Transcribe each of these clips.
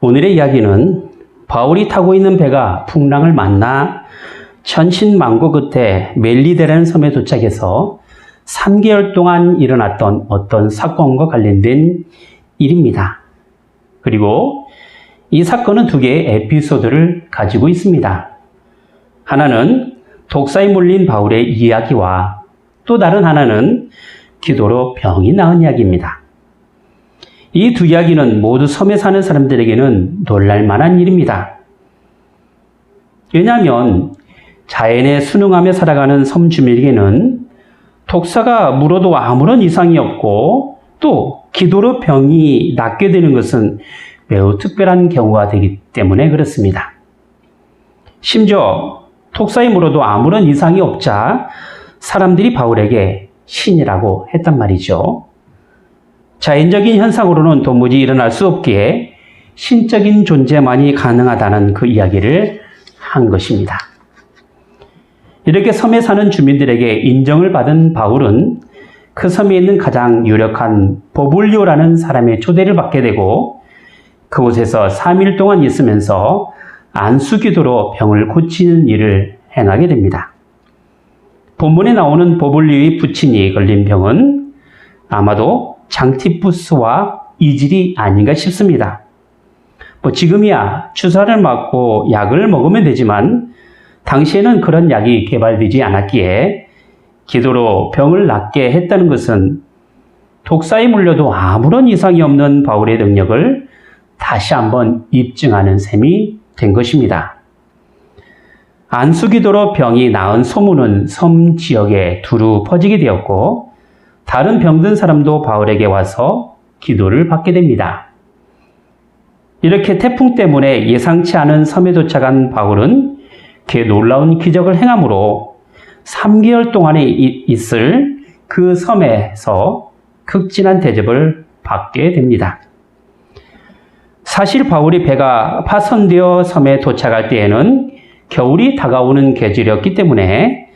오늘의 이야기는 바울이 타고 있는 배가 풍랑을 만나 천신만고 끝에 멜리데라는 섬에 도착해서 3개월 동안 일어났던 어떤 사건과 관련된 일입니다. 그리고 이 사건은 두 개의 에피소드를 가지고 있습니다. 하나는 독사에 물린 바울의 이야기와 또 다른 하나는 기도로 병이 나은 이야기입니다. 이 두 이야기는 모두 섬에 사는 사람들에게는 놀랄만한 일입니다. 왜냐하면 자연에 순응하며 살아가는 섬 주민에게는 독사가 물어도 아무런 이상이 없고 또 기도로 병이 낫게 되는 것은 매우 특별한 경우가 되기 때문에 그렇습니다. 심지어 독사에 물어도 아무런 이상이 없자 사람들이 바울에게 신이라고 했단 말이죠. 자연적인 현상으로는 도무지 일어날 수 없기에 신적인 존재만이 가능하다는 그 이야기를 한 것입니다. 이렇게 섬에 사는 주민들에게 인정을 받은 바울은 그 섬에 있는 가장 유력한 보블리오라는 사람의 초대를 받게 되고 그곳에서 3일 동안 있으면서 안수기도로 병을 고치는 일을 행하게 됩니다. 본문에 나오는 보블리오의 부친이 걸린 병은 아마도 장티푸스와 이질이 아닌가 싶습니다. 지금이야 주사를 맞고 약을 먹으면 되지만 당시에는 그런 약이 개발되지 않았기에 기도로 병을 낫게 했다는 것은 독사에 물려도 아무런 이상이 없는 바울의 능력을 다시 한번 입증하는 셈이 된 것입니다. 안수기도로 병이 나은 소문은 섬 지역에 두루 퍼지게 되었고 다른 병든 사람도 바울에게 와서 기도를 받게 됩니다. 이렇게 태풍 때문에 예상치 않은 섬에 도착한 바울은 그 놀라운 기적을 행함으로 3개월 동안에 있을 그 섬에서 극진한 대접을 받게 됩니다. 사실 바울이 배가 파손되어 섬에 도착할 때에는 겨울이 다가오는 계절이었기 때문에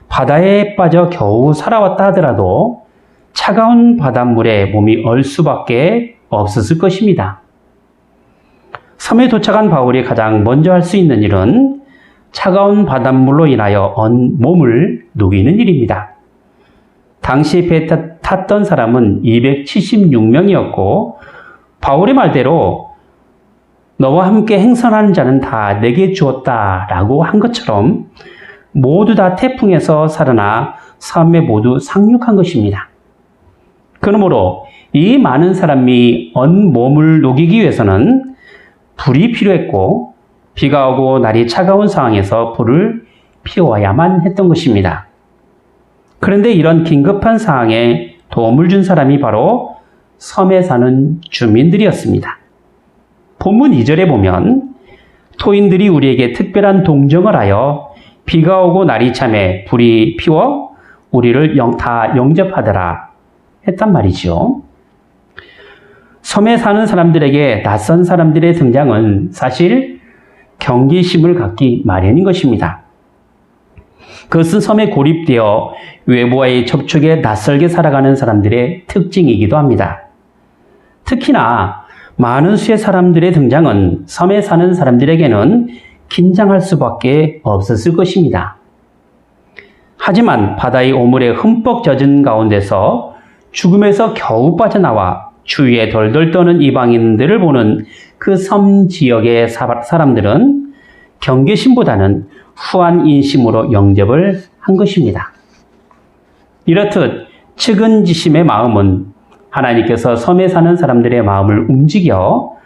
바다에 빠져 겨우 살아왔다 하더라도 차가운 바닷물에 몸이 얼 수밖에 없었을 것입니다. 섬에 도착한 바울이 가장 먼저 할 수 있는 일은 차가운 바닷물로 인하여 몸을 녹이는 일입니다. 당시 배에 탔던 사람은 276명이었고 바울의 말대로 너와 함께 행선하는 자는 다 내게 주었다라고 한 것처럼 모두 다 태풍에서 살아나 섬에 모두 상륙한 것입니다. 그러므로 이 많은 사람이 온몸을 녹이기 위해서는 불이 필요했고 비가 오고 날이 차가운 상황에서 불을 피워야만 했던 것입니다. 그런데 이런 긴급한 상황에 도움을 준 사람이 바로 섬에 사는 주민들이었습니다. 본문 2절에 보면 토인들이 우리에게 특별한 동정을 하여 비가 오고 날이 참에 불이 피워 우리를 다 영접하더라 했단 말이죠. 섬에 사는 사람들에게 낯선 사람들의 등장은 사실 경계심을 갖기 마련인 것입니다. 그것은 섬에 고립되어 외부와의 접촉에 낯설게 살아가는 사람들의 특징이기도 합니다. 특히나 많은 수의 사람들의 등장은 섬에 사는 사람들에게는 긴장할 수밖에 없었을 것입니다. 하지만 바다의 오물에 흠뻑 젖은 가운데서 죽음에서 겨우 빠져나와 주위에 덜덜 떠는 이방인들을 보는 그 섬 지역의 사람들은 경계심보다는 후한 인심으로 영접을 한 것입니다. 이렇듯 측은지심의 마음은 하나님께서 섬에 사는 사람들의 마음을 움직여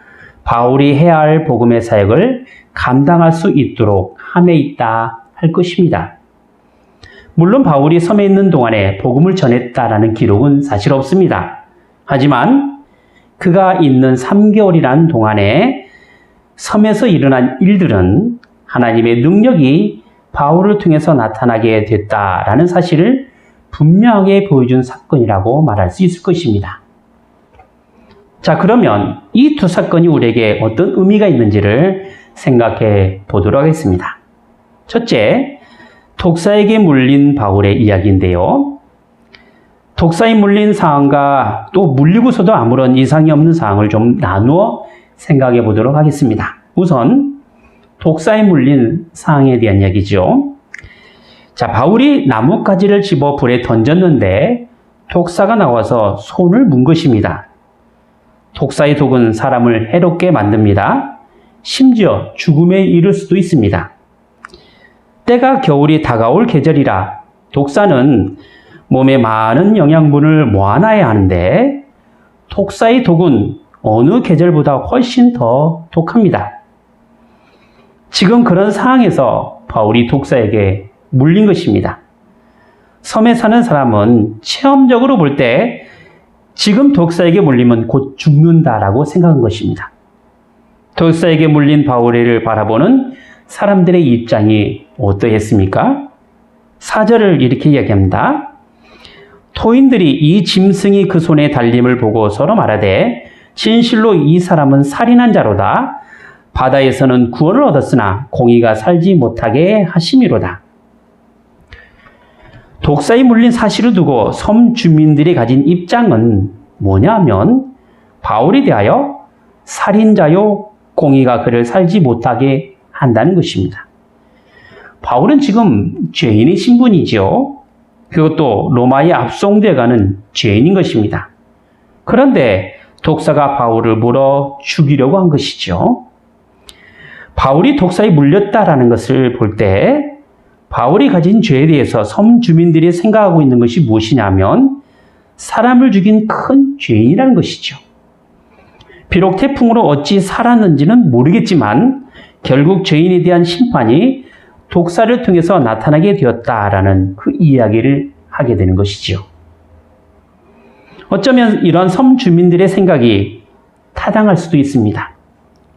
바울이 해야 할 복음의 사역을 감당할 수 있도록 함에 있다 할 것입니다. 물론 바울이 섬에 있는 동안에 복음을 전했다라는 기록은 사실 없습니다. 하지만 그가 있는 3개월이라는 동안에 섬에서 일어난 일들은 하나님의 능력이 바울을 통해서 나타나게 됐다라는 사실을 분명하게 보여준 사건이라고 말할 수 있을 것입니다. 자, 그러면 이 두 사건이 우리에게 어떤 의미가 있는지를 생각해 보도록 하겠습니다. 첫째, 독사에게 물린 바울의 이야기인데요. 독사에 물린 상황과 또 물리고서도 아무런 이상이 없는 상황을 좀 나누어 생각해 보도록 하겠습니다. 우선 독사에 물린 상황에 대한 이야기죠. 자, 바울이 나뭇가지를 집어 불에 던졌는데 독사가 나와서 손을 문 것입니다. 독사의 독은 사람을 해롭게 만듭니다. 심지어 죽음에 이를 수도 있습니다. 때가 겨울이 다가올 계절이라 독사는 몸에 많은 영양분을 모아놔야 하는데 독사의 독은 어느 계절보다 훨씬 더 독합니다. 지금 그런 상황에서 바울이 독사에게 물린 것입니다. 섬에 사는 사람은 체험적으로 볼 때 지금 독사에게 물리면 곧 죽는다라고 생각한 것입니다. 독사에게 물린 바울을 바라보는 사람들의 입장이 어떠했습니까? 4절을 이렇게 이야기합니다. 토인들이 이 짐승이 그 손에 달림을 보고 서로 말하되 진실로 이 사람은 살인한 자로다. 바다에서는 구원을 얻었으나 공의가 살지 못하게 하심이로다. 독사에 물린 사실을 두고 섬 주민들이 가진 입장은 뭐냐면 바울에 대하여 살인자요 공의가 그를 살지 못하게 한다는 것입니다. 바울은 지금 죄인의 신분이지요. 그것도 로마에 압송되어가는 죄인인 것입니다. 그런데 독사가 바울을 물어 죽이려고 한 것이죠. 바울이 독사에 물렸다라는 것을 볼 때 바울이 가진 죄에 대해서 섬 주민들이 생각하고 있는 것이 무엇이냐면 사람을 죽인 큰 죄인이라는 것이죠. 비록 태풍으로 어찌 살았는지는 모르겠지만 결국 죄인에 대한 심판이 독사를 통해서 나타나게 되었다라는 그 이야기를 하게 되는 것이죠. 어쩌면 이런 섬 주민들의 생각이 타당할 수도 있습니다.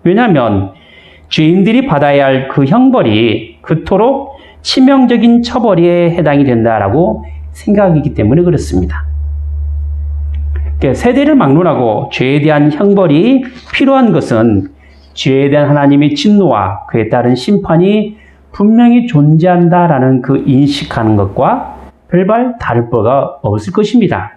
왜냐하면 죄인들이 받아야 할 그 형벌이 그토록 치명적인 처벌에 해당이 된다라고 생각이기 때문에 그렇습니다. 세대를 막론하고 죄에 대한 형벌이 필요한 것은 죄에 대한 하나님의 진노와 그에 따른 심판이 분명히 존재한다라는 그 인식하는 것과 별반 다를 바가 없을 것입니다.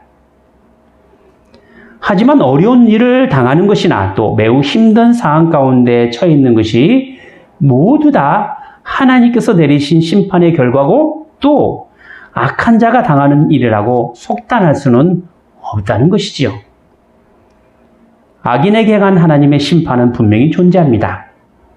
하지만 어려운 일을 당하는 것이나 또 매우 힘든 상황 가운데 처해 있는 것이 모두 다 하나님께서 내리신 심판의 결과고 또 악한 자가 당하는 일이라고 속단할 수는 없다는 것이지요. 악인에게 향한 하나님의 심판은 분명히 존재합니다.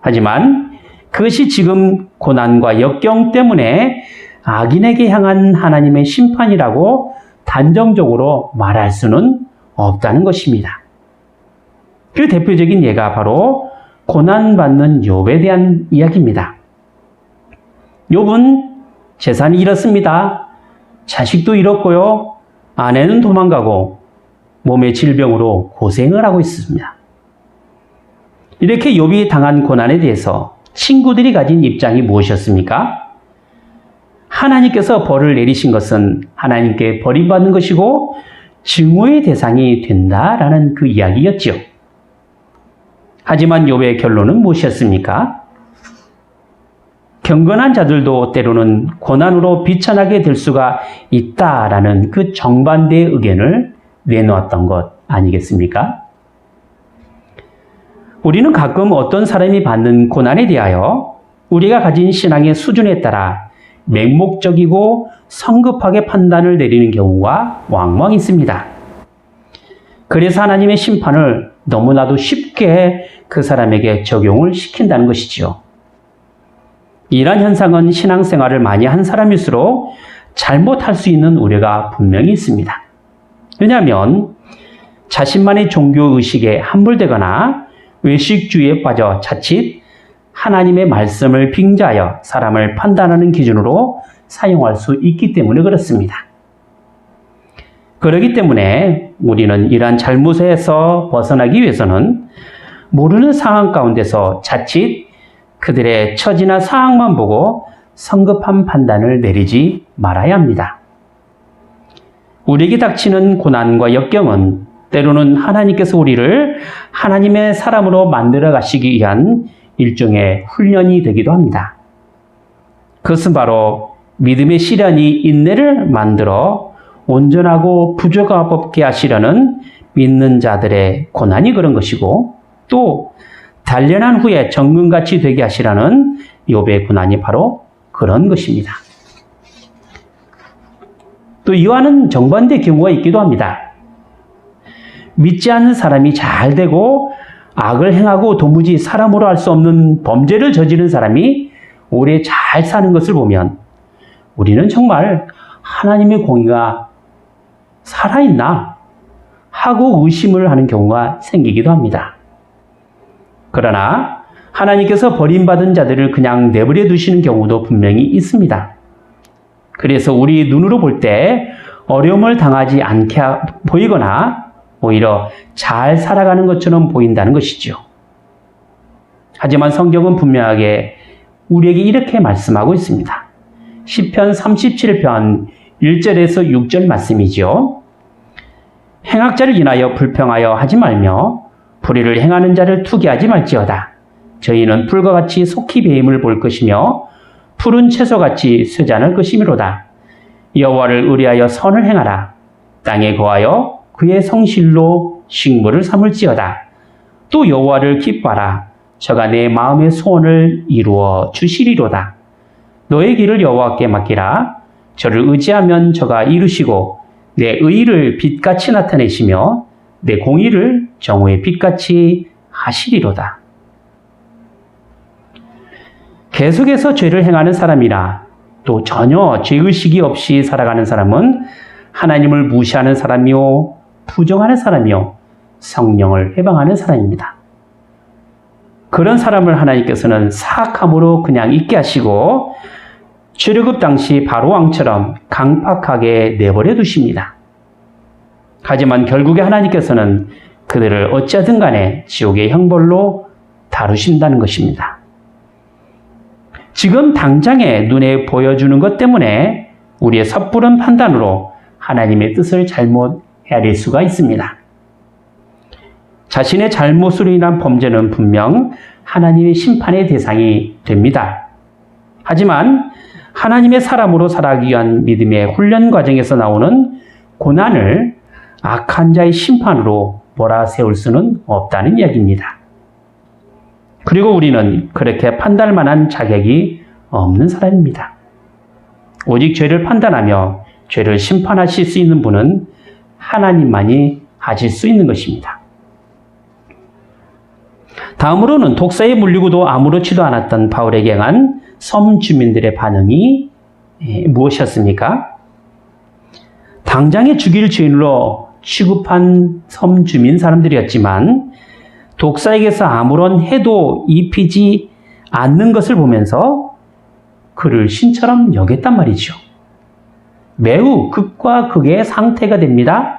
하지만 그것이 지금 고난과 역경 때문에 악인에게 향한 하나님의 심판이라고 단정적으로 말할 수는 없다는 것입니다. 그 대표적인 예가 바로 고난받는 욥에 대한 이야기입니다. 욥은 재산이 잃었습니다. 자식도 잃었고요. 아내는 도망가고 몸의 질병으로 고생을 하고 있습니다. 이렇게 욥이 당한 고난에 대해서 친구들이 가진 입장이 무엇이었습니까? 하나님께서 벌을 내리신 것은 하나님께 버림받는 것이고 증오의 대상이 된다라는 그 이야기였죠. 하지만 욥의 결론은 무엇이었습니까? 경건한 자들도 때로는 고난으로 비천하게 될 수가 있다라는 그 정반대의 의견을 내놓았던 것 아니겠습니까? 우리는 가끔 어떤 사람이 받는 고난에 대하여 우리가 가진 신앙의 수준에 따라 맹목적이고 성급하게 판단을 내리는 경우가 왕왕 있습니다. 그래서 하나님의 심판을 너무나도 쉽게 그 사람에게 적용을 시킨다는 것이지요. 이러한 현상은 신앙생활을 많이 한 사람일수록 잘못할 수 있는 우려가 분명히 있습니다. 왜냐하면 자신만의 종교의식에 함몰되거나 외식주의에 빠져 자칫 하나님의 말씀을 빙자하여 사람을 판단하는 기준으로 사용할 수 있기 때문에 그렇습니다. 그렇기 때문에 우리는 이러한 잘못에서 벗어나기 위해서는 모르는 상황 가운데서 자칫 그들의 처지나 상황만 보고 성급한 판단을 내리지 말아야 합니다. 우리에게 닥치는 고난과 역경은 때로는 하나님께서 우리를 하나님의 사람으로 만들어 가시기 위한 일종의 훈련이 되기도 합니다. 그것은 바로 믿음의 시련이 인내를 만들어 온전하고 부족함 없게 하시려는 믿는 자들의 고난이 그런 것이고 또 단련한 후에 정금같이 되게 하시라는 욥의 고난이 바로 그런 것입니다. 또 이와는 정반대의 경우가 있기도 합니다. 믿지 않는 사람이 잘 되고 악을 행하고 도무지 사람으로 할 수 없는 범죄를 저지른 사람이 오래 잘 사는 것을 보면 우리는 정말 하나님의 공의가 살아있나 하고 의심을 하는 경우가 생기기도 합니다. 그러나 하나님께서 버림받은 자들을 그냥 내버려 두시는 경우도 분명히 있습니다. 그래서 우리 눈으로 볼 때 어려움을 당하지 않게 보이거나 오히려 잘 살아가는 것처럼 보인다는 것이죠. 하지만 성경은 분명하게 우리에게 이렇게 말씀하고 있습니다. 시편 37편 1절에서 6절 말씀이죠. 행악자를 인하여 불평하여 하지 말며 불의를 행하는 자를 투기하지 말지어다. 저희는 풀과 같이 속히 배임을 볼 것이며 푸른 채소같이 쇠잔할 것이미로다. 여호와를 의뢰하여 선을 행하라. 땅에 거하여 그의 성실로 식물을 삼을지어다. 또 여호와를 기뻐하라. 저가 내 마음의 소원을 이루어 주시리로다. 너의 길을 여호와께 맡기라. 저를 의지하면 저가 이루시고 내 의의를 빛같이 나타내시며 내 공의를 정오의 빛같이 하시리로다. 계속해서 죄를 행하는 사람이나 또 전혀 죄의식이 없이 살아가는 사람은 하나님을 무시하는 사람이요, 부정하는 사람이요, 성령을 해방하는 사람입니다. 그런 사람을 하나님께서는 사악함으로 그냥 있게 하시고 출애굽 당시 바로왕처럼 강팍하게 내버려 두십니다. 하지만 결국에 하나님께서는 그들을 어찌하든 간에 지옥의 형벌로 다루신다는 것입니다. 지금 당장에 눈에 보여주는 것 때문에 우리의 섣부른 판단으로 하나님의 뜻을 잘못 헤아릴 수가 있습니다. 자신의 잘못으로 인한 범죄는 분명 하나님의 심판의 대상이 됩니다. 하지만 하나님의 사람으로 살아가기 위한 믿음의 훈련 과정에서 나오는 고난을 악한 자의 심판으로 몰아세울 수는 없다는 이야기입니다. 그리고 우리는 그렇게 판단할 만한 자격이 없는 사람입니다. 오직 죄를 판단하며 죄를 심판하실 수 있는 분은 하나님만이 하실 수 있는 것입니다. 다음으로는 독사에 물리고도 아무렇지도 않았던 바울에게 행한 섬 주민들의 반응이 무엇이었습니까? 당장에 죽일 죄인으로 취급한 섬 주민 사람들이었지만 독사에게서 아무런 해도 입히지 않는 것을 보면서 그를 신처럼 여겼단 말이죠. 매우 극과 극의 상태가 됩니다.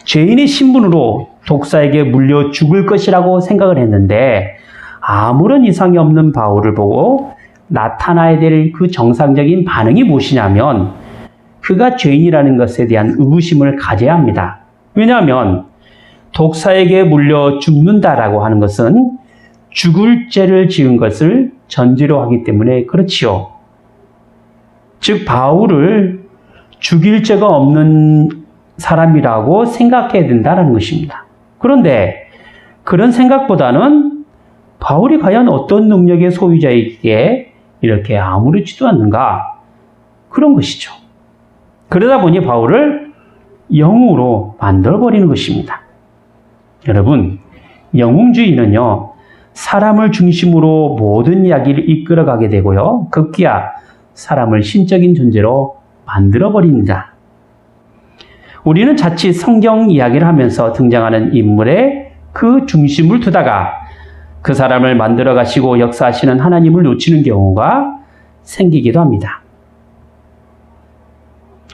죄인의 신분으로 독사에게 물려 죽을 것이라고 생각을 했는데 아무런 이상이 없는 바울을 보고 나타나야 될 그 정상적인 반응이 무엇이냐면 그가 죄인이라는 것에 대한 의구심을 가져야 합니다. 왜냐하면 독사에게 물려 죽는다라고 하는 것은 죽을 죄를 지은 것을 전제로 하기 때문에 그렇지요. 즉 바울을 죽일 죄가 없는 사람이라고 생각해야 된다는 것입니다. 그런데 그런 생각보다는 바울이 과연 어떤 능력의 소유자이기에 이렇게 아무렇지도 않는가? 그런 것이죠. 그러다 보니 바울을 영웅으로 만들어버리는 것입니다. 여러분, 영웅주의는요, 사람을 중심으로 모든 이야기를 이끌어가게 되고요, 급기야 사람을 신적인 존재로 만들어버립니다. 우리는 자칫 성경 이야기를 하면서 등장하는 인물의 그 중심을 두다가 그 사람을 만들어 가시고 역사하시는 하나님을 놓치는 경우가 생기기도 합니다.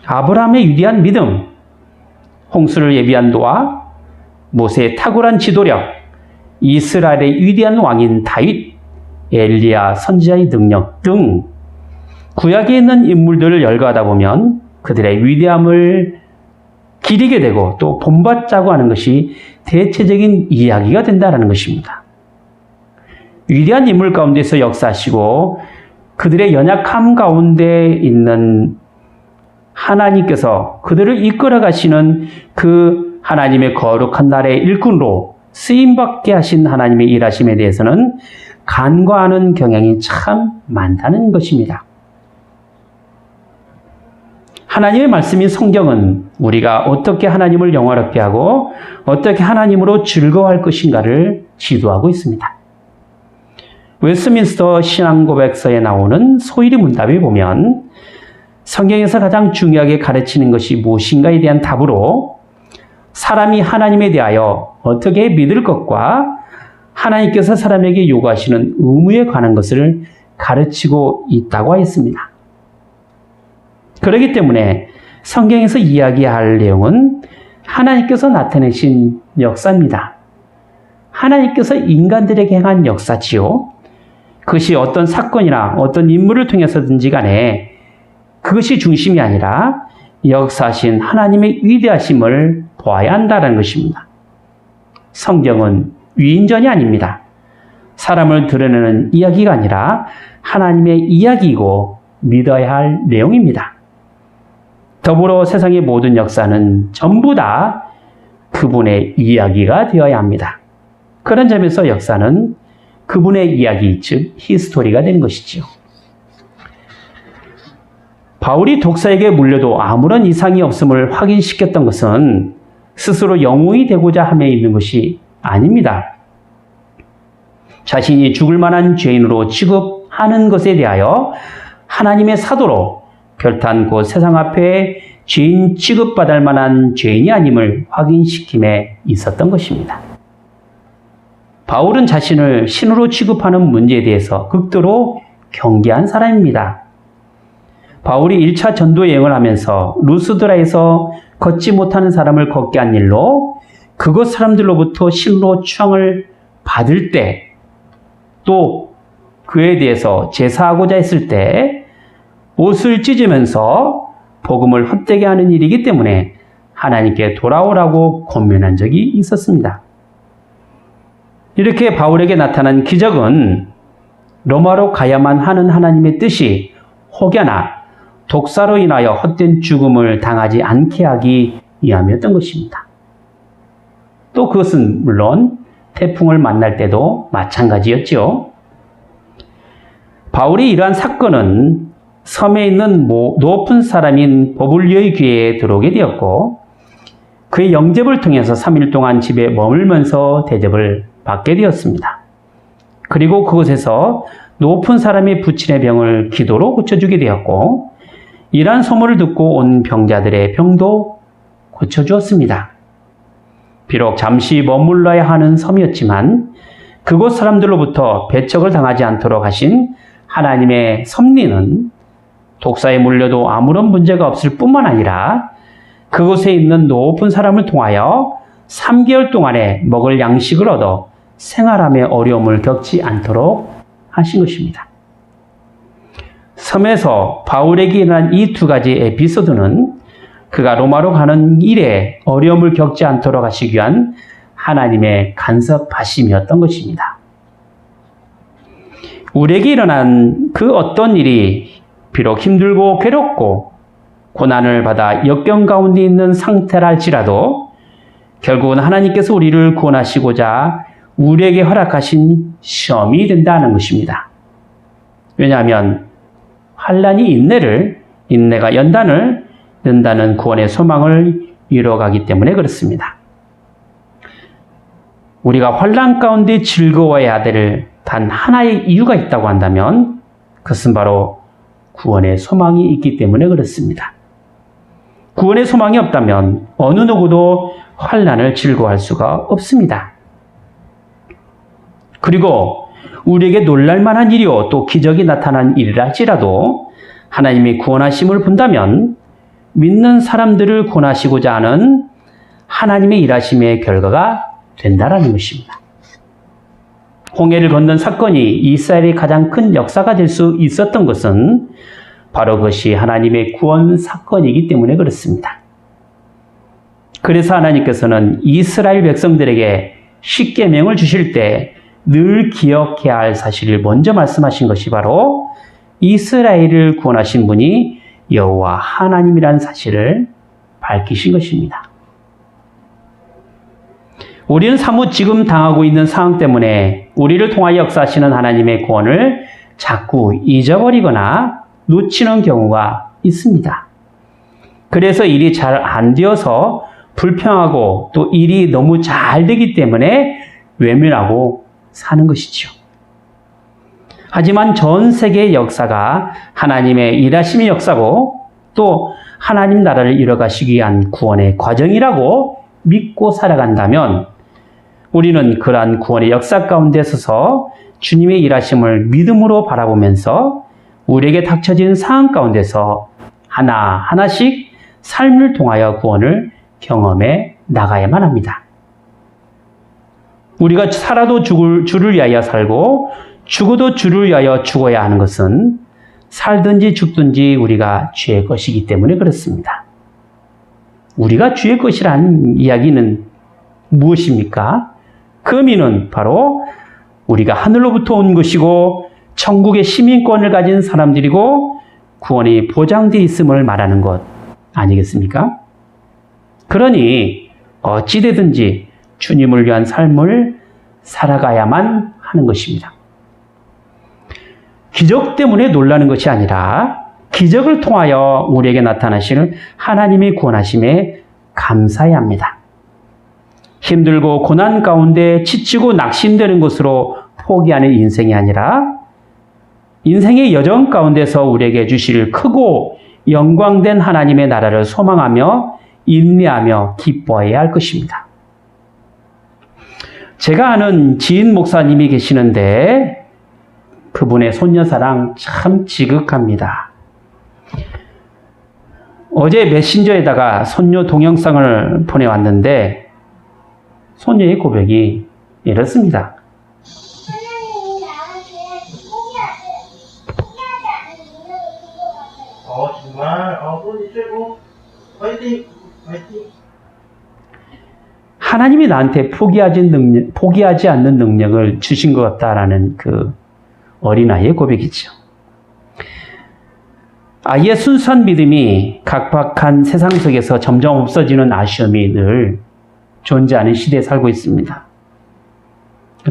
아브라함의 위대한 믿음, 홍수를 예비한 노아, 모세의 탁월한 지도력, 이스라엘의 위대한 왕인 다윗, 엘리야 선지자의 능력 등 구약에 있는 인물들을 열거하다 보면 그들의 위대함을 기리게 되고 또 본받자고 하는 것이 대체적인 이야기가 된다는 것입니다. 위대한 인물 가운데서 역사하시고 그들의 연약함 가운데 있는 하나님께서 그들을 이끌어 가시는 그 하나님의 거룩한 나라의 일꾼으로 쓰임받게 하신 하나님의 일하심에 대해서는 간과하는 경향이 참 많다는 것입니다. 하나님의 말씀인 성경은 우리가 어떻게 하나님을 영화롭게 하고 어떻게 하나님으로 즐거워할 것인가를 지도하고 있습니다. 웨스트민스터 신앙고백서에 나오는 소위리 문답에 보면 성경에서 가장 중요하게 가르치는 것이 무엇인가에 대한 답으로 사람이 하나님에 대하여 어떻게 믿을 것과 하나님께서 사람에게 요구하시는 의무에 관한 것을 가르치고 있다고 하였습니다. 그렇기 때문에 성경에서 이야기할 내용은 하나님께서 나타내신 역사입니다. 하나님께서 인간들에게 행한 역사지요. 그것이 어떤 사건이나 어떤 인물을 통해서든지 간에 그것이 중심이 아니라 역사하신 하나님의 위대하심을 보아야 한다는 것입니다. 성경은 위인전이 아닙니다. 사람을 드러내는 이야기가 아니라 하나님의 이야기이고 믿어야 할 내용입니다. 더불어 세상의 모든 역사는 전부 다 그분의 이야기가 되어야 합니다. 그런 점에서 역사는 그분의 이야기, 즉 히스토리가 되는 것이지요. 바울이 독사에게 물려도 아무런 이상이 없음을 확인시켰던 것은 스스로 영웅이 되고자 함에 있는 것이 아닙니다. 자신이 죽을 만한 죄인으로 취급하는 것에 대하여 하나님의 사도로 결탄코 세상 앞에 죄인 취급받을 만한 죄인이 아님을 확인시킴에 있었던 것입니다. 바울은 자신을 신으로 취급하는 문제에 대해서 극도로 경계한 사람입니다. 바울이 1차 전도 여행을 하면서 루스드라에서 걷지 못하는 사람을 걷게 한 일로 그곳 사람들로부터 신으로 추앙을 받을 때, 또 그에 대해서 제사하고자 했을 때 옷을 찢으면서 복음을 헛되게 하는 일이기 때문에 하나님께 돌아오라고 권면한 적이 있었습니다. 이렇게 바울에게 나타난 기적은 로마로 가야만 하는 하나님의 뜻이 혹여나 독사로 인하여 헛된 죽음을 당하지 않게 하기 위함이었던 것입니다. 또 그것은 물론 태풍을 만날 때도 마찬가지였죠. 바울이 이러한 사건은 섬에 있는 높은 사람인 버블리오의 귀에 들어오게 되었고 그의 영접을 통해서 3일 동안 집에 머물면서 대접을 받게 되었습니다. 그리고 그곳에서 높은 사람이 부친의 병을 기도로 고쳐주게 되었고 이러한 소문을 듣고 온 병자들의 병도 고쳐주었습니다. 비록 잠시 머물러야 하는 섬이었지만 그곳 사람들로부터 배척을 당하지 않도록 하신 하나님의 섭리는 독사에 물려도 아무런 문제가 없을 뿐만 아니라 그곳에 있는 높은 사람을 통하여 3개월 동안에 먹을 양식을 얻어 생활함에 어려움을 겪지 않도록 하신 것입니다. 섬에서 바울에게 일어난 이 두 가지 에피소드는 그가 로마로 가는 일에 어려움을 겪지 않도록 하시기 위한 하나님의 간섭하심이었던 것입니다. 우리에게 일어난 그 어떤 일이 비록 힘들고 괴롭고 고난을 받아 역경 가운데 있는 상태라 할지라도 결국은 하나님께서 우리를 구원하시고자 우리에게 허락하신 시험이 된다는 것입니다. 왜냐하면 환난이 인내가 연단을 는다는 구원의 소망을 이뤄가기 때문에 그렇습니다. 우리가 환난 가운데 즐거워해야 될 단 하나의 이유가 있다고 한다면 그것은 바로 구원의 소망이 있기 때문에 그렇습니다. 구원의 소망이 없다면 어느 누구도 환난을 즐거워할 수가 없습니다. 그리고 우리에게 놀랄만한 일이요 또 기적이 나타난 일이라 할지라도 하나님이 구원하심을 본다면 믿는 사람들을 구원하시고자 하는 하나님의 일하심의 결과가 된다라는 것입니다. 홍해를 건넌 사건이 이스라엘의 가장 큰 역사가 될 수 있었던 것은 바로 그것이 하나님의 구원 사건이기 때문에 그렇습니다. 그래서 하나님께서는 이스라엘 백성들에게 십계명을 주실 때 늘 기억해야 할 사실을 먼저 말씀하신 것이 바로 이스라엘을 구원하신 분이 여호와 하나님이라는 사실을 밝히신 것입니다. 우리는 사뭇 지금 당하고 있는 상황 때문에 우리를 통하여 역사하시는 하나님의 구원을 자꾸 잊어버리거나 놓치는 경우가 있습니다. 그래서 일이 잘 안 되어서 불평하고 또 일이 너무 잘 되기 때문에 외면하고 사는 것이죠. 하지만 전 세계의 역사가 하나님의 일하심의 역사고 또 하나님 나라를 이뤄가시기 위한 구원의 과정이라고 믿고 살아간다면 우리는 그러한 구원의 역사 가운데 서서 주님의 일하심을 믿음으로 바라보면서 우리에게 닥쳐진 상황 가운데서 하나하나씩 삶을 통하여 구원을 경험해 나가야만 합니다. 우리가 살아도 주를 위하여 살고 죽어도 주를 위하여 죽어야 하는 것은 살든지 죽든지 우리가 주의 것이기 때문에 그렇습니다. 우리가 주의 것이라는 이야기는 무엇입니까? 그 의미는 바로 우리가 하늘로부터 온 것이고 천국의 시민권을 가진 사람들이고 구원이 보장되어 있음을 말하는 것 아니겠습니까? 그러니 어찌되든지 주님을 위한 삶을 살아가야만 하는 것입니다. 기적 때문에 놀라는 것이 아니라 기적을 통하여 우리에게 나타나시는 하나님의 구원하심에 감사해야 합니다. 힘들고 고난 가운데 지치고 낙심되는 것으로 포기하는 인생이 아니라 인생의 여정 가운데서 우리에게 주실 크고 영광된 하나님의 나라를 소망하며 인내하며 기뻐해야 할 것입니다. 제가 아는 지인 목사님이 계시는데 그분의 손녀사랑 참 지극합니다. 어제 메신저에다가 손녀 동영상을 보내왔는데 손녀의 고백이 이렇습니다. 하나님이 나한테 포기하지 않는 능력을 준 것 같아요. 정말 손이 최고. 화이팅! 화이팅! 하나님이 나한테 포기하지 않는 능력을 주신 것 같다라는 그 어린아이의 고백이죠. 아이의 순수한 믿음이 각박한 세상 속에서 점점 없어지는 아쉬움이 늘 존재하는 시대에 살고 있습니다.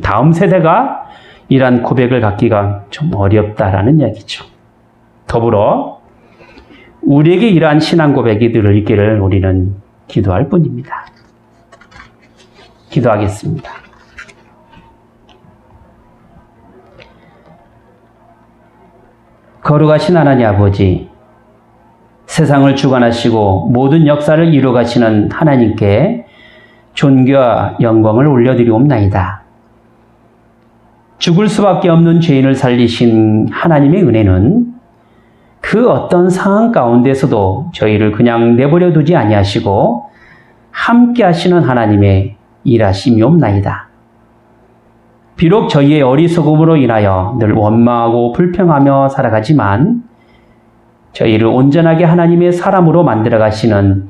다음 세대가 이러한 고백을 갖기가 좀 어렵다라는 이야기죠. 더불어 우리에게 이러한 신앙 고백이 늘 있기를 우리는 기도할 뿐입니다. 기도하겠습니다. 거룩하신 하나님 아버지, 세상을 주관하시고 모든 역사를 이루어가시는 하나님께 존귀와 영광을 올려드리옵나이다. 죽을 수밖에 없는 죄인을 살리신 하나님의 은혜는 그 어떤 상황 가운데서도 저희를 그냥 내버려 두지 아니하시고 함께 하시는 하나님의 일하심이옵나이다. 비록 저희의 어리석음으로 인하여 늘 원망하고 불평하며 살아가지만 저희를 온전하게 하나님의 사람으로 만들어 가시는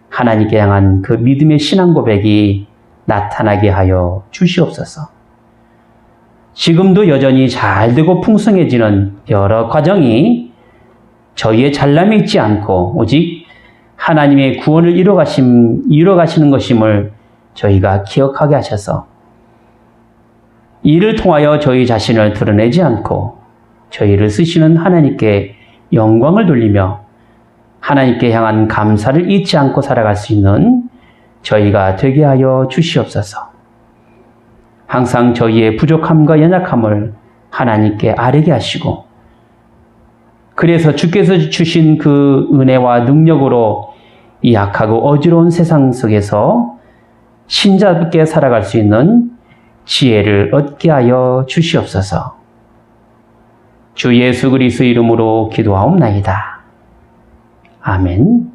하나님께 향한 그 믿음의 신앙 고백이 나타나게 하여 주시옵소서. 지금도 여전히 잘되고 풍성해지는 여러 과정이 저희의 잘남에 있지 않고 오직 하나님의 구원을 이뤄가시는 것임을 저희가 기억하게 하셔서 이를 통하여 저희 자신을 드러내지 않고 저희를 쓰시는 하나님께 영광을 돌리며 하나님께 향한 감사를 잊지 않고 살아갈 수 있는 저희가 되게 하여 주시옵소서. 항상 저희의 부족함과 연약함을 하나님께 아뢰게 하시고 그래서 주께서 주신 그 은혜와 능력으로 이 약하고 어지러운 세상 속에서 신자답게 살아갈 수 있는 지혜를 얻게 하여 주시옵소서. 주 예수 그리스도의 이름으로 기도하옵나이다. 아멘.